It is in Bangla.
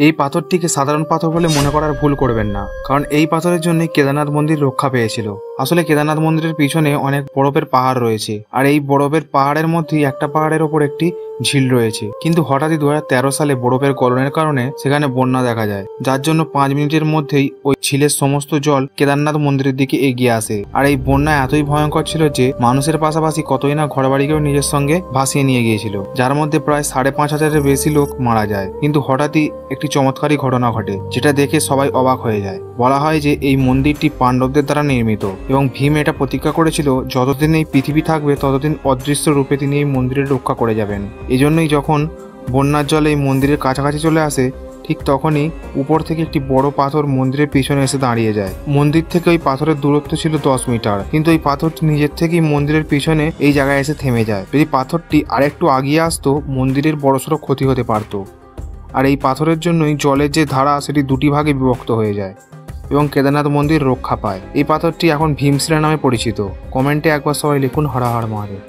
এই পাথরটিকে সাধারণ পাথর বলে মনে করার ভুল করবেন না, কারণ এই পাথরের জন্য কেদারনাথ মন্দির রক্ষা পেয়েছিল। আসলে কেদারনাথ মন্দিরের পিছনে অনেক বরফের পাহাড় রয়েছে, আর এই বরফের পাহাড়ের মধ্যেই একটা পাহাড়ের ওপর একটি ঝিল রয়েছে। কিন্তু হঠাৎই 2013 সালে বরফের গলনের কারণে সেখানে বন্যা দেখা যায়, যার জন্য 5 মিনিটের মধ্যেই ওই ঝিলের সমস্ত জল কেদারনাথ মন্দিরের দিকে এগিয়ে আসে। আর এই বন্যা এতই ভয়ঙ্কর ছিল যে মানুষের পাশাপাশি কতই না ঘরবাড়িকেও নিজের সঙ্গে ভাসিয়ে নিয়ে গিয়েছিল, যার মধ্যে প্রায় 5,500-এর বেশি লোক মারা যায়। কিন্তু হঠাৎই একটি চমৎকারী ঘটনা ঘটে, যেটা দেখে সবাই অবাক হয়ে যায়। বলা হয় যে এই মন্দিরটি পাণ্ডবদের দ্বারা নির্মিত এবং ভীম এটা প্রতিজ্ঞা করেছিল যতদিন এই পৃথিবী থাকবে ততদিন অদৃশ্য রূপে তিনি এই মন্দিরের রক্ষা করে যাবেন। এজন্যই যখন বন্যার জল এই মন্দিরের কাছাকাছি চলে আসে, ঠিক তখনই উপর থেকে একটি বড় পাথর মন্দিরের পিছনে এসে দাঁড়িয়ে যায়। মন্দির থেকে ওই পাথরের দূরত্ব ছিল 10 মিটার, কিন্তু এই পাথরটি নিজের থেকেই মন্দিরের পিছনে এই জায়গায় এসে থেমে যায়। যদি পাথরটি আরেকটু আগিয়ে আসতো, মন্দিরের বড়সড় ক্ষতি হতে পারত। আর এই পাথরের জন্যই জলের যে ধারা সেটি 2টি ভাগে বিভক্ত হয়ে যায় এবং কেদারনাথ মন্দির রক্ষা পায়। এই পাথরটি এখন ভীমশিলা নামে পরিচিত। কমেন্টে একবার সবাই লিখুন হর হর মহাদেব।